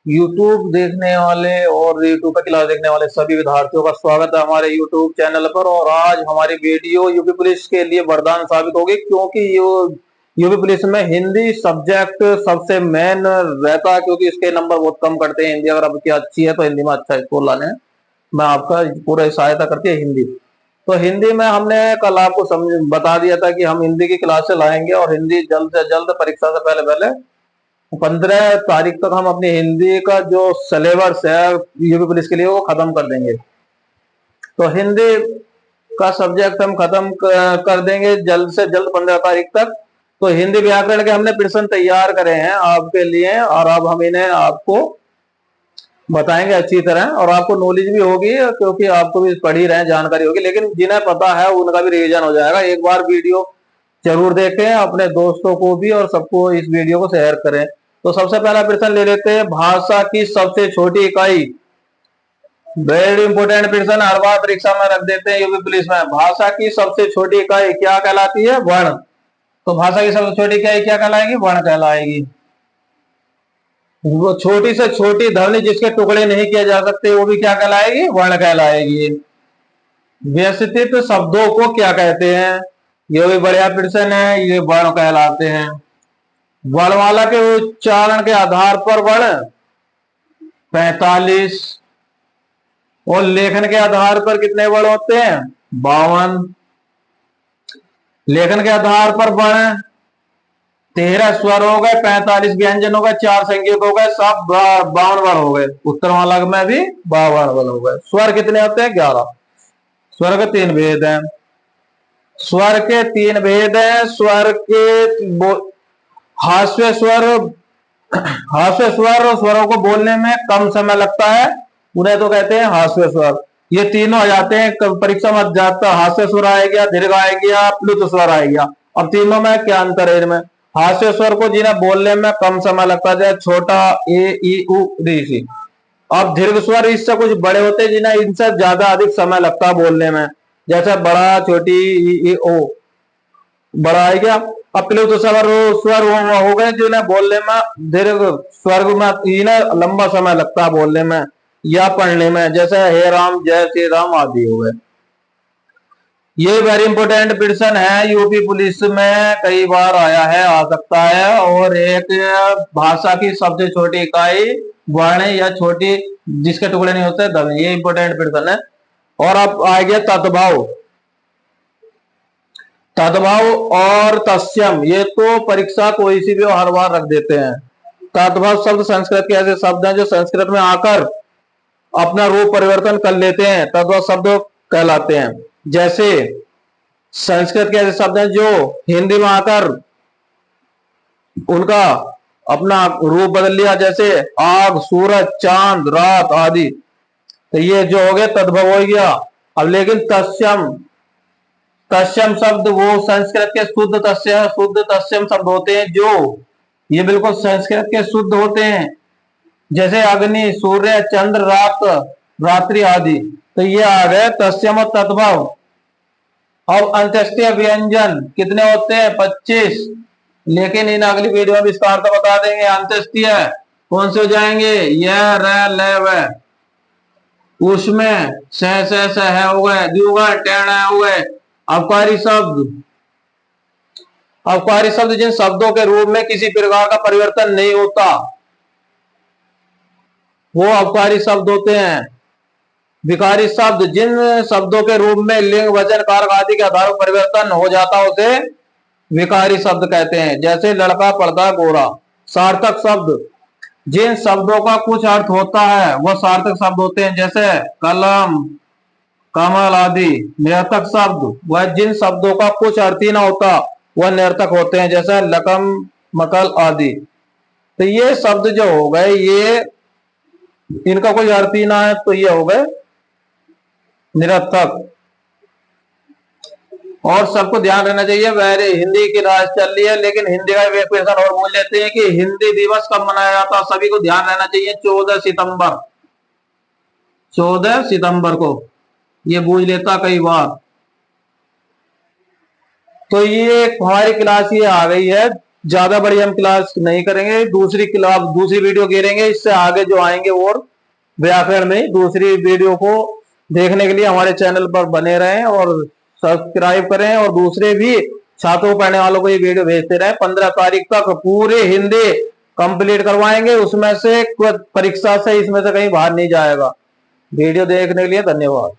YouTube देखने वाले और यूट्यूब पर क्लास देखने वाले सभी विद्यार्थियों का स्वागत है हमारे यूट्यूब चैनल पर। और आज हमारी वीडियो यूपी पुलिस के लिए वरदान साबित होगी, क्योंकि यूपी पुलिस में हिंदी सब्जेक्ट सबसे मेन रहता है, क्योंकि इसके नंबर बहुत कम करते हैं। हिंदी अगर आपकी अच्छी है तो हिंदी में अच्छा स्कोर लाने में आपका पूरा सहायता करती है हिंदी। तो हिंदी में हमने कल आपको बता दिया था कि हम हिंदी की क्लासे लाएंगे और हिंदी जल्द से जल्द परीक्षा से पहले पहले 15 तारीख तक हम अपनी हिंदी का जो सिलेबस है यूपी पुलिस के लिए वो खत्म कर देंगे। तो हिंदी का सब्जेक्ट हम खत्म कर देंगे जल्द से जल्द 15 तारीख तक। तो हिंदी व्याकरण के हमने प्रश्न तैयार करे हैं आपके लिए, और अब हम इन्हें आपको बताएंगे अच्छी तरह, और आपको नॉलेज भी होगी क्योंकि आपको भी पढ़ ही रहे, जानकारी होगी। लेकिन जिन्हें पता है उनका भी रिवीजन हो जाएगा। एक बार वीडियो जरूर देखें, अपने दोस्तों को भी और सबको इस वीडियो को शेयर करें। तो सबसे पहला प्रश्न ले लेते हैं, भाषा की सबसे छोटी इकाई। वेरी इंपोर्टेंट प्रश्न, हर बार परीक्षा में रख देते हैं यूपी पुलिस में। भाषा की सबसे छोटी इकाई क्या कहलाती है? वर्ण। तो भाषा की सबसे छोटी इकाई क्या कहलाएगी? वर्ण कहलाएगी। वो छोटी से छोटी ध्वनि जिसके टुकड़े नहीं किए जा सकते वो भी क्या कहलाएगी? वर्ण कहलाएगी। व्यवस्थित शब्दों को क्या कहते हैं? ये भी बढ़िया प्रश्न है, ये वर्ण कहलाते हैं। वर्णमाला के उच्चारण के आधार पर वर्ण 45, और लेखन के आधार पर कितने वर्ण होते हैं? 52। लेखन के आधार पर वर्ण 13 स्वर हो गए, 45 व्यंजन हो गए, 4 संज्ञक हो गए, सब 52 वर्ण हो गए। उत्तरमाला में भी 52 वर्ण हो गए। स्वर कितने होते हैं? 11। स्वर के 3 भेद हैं। स्वर के 3 भेद हैं। स्वर के हास्य स्वर, हास्य स्वर और स्वरों को बोलने में कम समय लगता है, उन्हें तो कहते हैं हास्य स्वर। ये तीनों आ जाते हैं परीक्षा में जाता। हास्य स्वर आएगा, दीर्घ आएगा, प्लुत स्वर आएगा। अब तीनों में क्या अंतर है इनमें? हास्य स्वर को जिन्हें बोलने में कम समय लगता है, जैसे छोटा ए ई उ री सी। अब दीर्घ स्वर इससे कुछ बड़े होते हैं, जिन्हें इनसे ज्यादा अधिक समय लगता है बोलने में, जैसे बड़ा, छोटी, ई ओ, बड़ा आ गया। अब प्लुत स्वर स्वर हो गए जिन्हें बोलने में दीर्घ स्वर में इन्हें लंबा समय लगता है बोलने में या पढ़ने में, जैसे हे राम, जय श्री राम आदि हो गए। ये वेरी इंपोर्टेंट प्रश्न है, यूपी पुलिस में कई बार आया है, आ सकता है। और एक भाषा की सबसे छोटी इकाई वर्ण या छोटी जिसके टुकड़े नहीं होते ध्वनि, ये इंपोर्टेंट प्रश्न है। और अब आ गया तद्भव। तद्भव और तत्सम, ये तो परीक्षा कोई सी भी हर बार रख देते हैं। तद्भव शब्द संस्कृत के ऐसे शब्द हैं जो संस्कृत में आकर अपना रूप परिवर्तन कर लेते हैं, तद्भव शब्द कहलाते हैं। जैसे संस्कृत के ऐसे शब्द हैं जो हिंदी में आकर उनका अपना रूप बदल लिया, जैसे आग, सूरज, चांद, रात आदि। तो ये जो हो गया तद्भव हो गया। अब लेकिन तत्सम, तत्सम शब्द वो संस्कृत के शुद्ध तत्सम शब्द होते हैं, जो ये बिल्कुल संस्कृत के शुद्ध होते हैं, जैसे अग्नि, सूर्य, चंद्र, रात, रात्रि आदि। तो ये आ गए तत्सम और तद्भव। अब अंत्येष्टि व्यंजन कितने होते हैं? 25। लेकिन इन अगली वीडियो में विस्तार से बता देंगे। अंत्येष्टि कौन से हो जाएंगे? यह, र, ल, व। उसमें स है हो गए, द्विगुण टेण हो गए। अवकारी शब्द, अवकारी शब्द जिन शब्दों के रूप में किसी प्रकार का परिवर्तन नहीं होता वो अवकारी शब्द होते हैं। विकारी शब्द, जिन शब्दों के रूप में लिंग, वचन, कारक आदि के आधार पर परिवर्तन हो जाता उसे विकारी शब्द कहते हैं, जैसे लड़का, पर्दा, गोरा। सार्थक शब्द, जिन शब्दों का कुछ अर्थ होता है वह सार्थक शब्द होते हैं, जैसे कलम, कमल आदि। निरर्थक शब्द, वह जिन शब्दों का कुछ अर्थ ही ना होता वह निरर्थक होते हैं, जैसे लकम, मकल आदि। तो ये शब्द जो हो गए, ये इनका कोई अर्थ ही ना है तो ये हो गए निरर्थक। और सबको ध्यान रहना चाहिए, वैसे हिंदी की क्लास चल रही है, लेकिन हिंदी का एक क्वेश्चन और बोल लेते हैं कि हिंदी दिवस कब मनाया जाता है। सभी को ध्यान रहना चाहिए, 14 सितंबर। 14 सितंबर को, ये पूछ लेता कई बार। तो ये हमारी क्लास ये आ गई है ज्यादा बड़ी हम क्लास नहीं करेंगे, दूसरी वीडियो गिरेंगे, इससे आगे जो आएंगे और व्याकरण में दूसरी वीडियो को देखने के लिए हमारे चैनल पर बने रहें और सब्सक्राइब करें, और दूसरे भी छात्रों पढ़ने वालों को ये वीडियो भेजते रहे। 15 तारीख तक पूरे हिंदी कंप्लीट करवाएंगे, उसमें से परीक्षा से इसमें से कहीं बाहर नहीं जाएगा। वीडियो देखने के लिए धन्यवाद।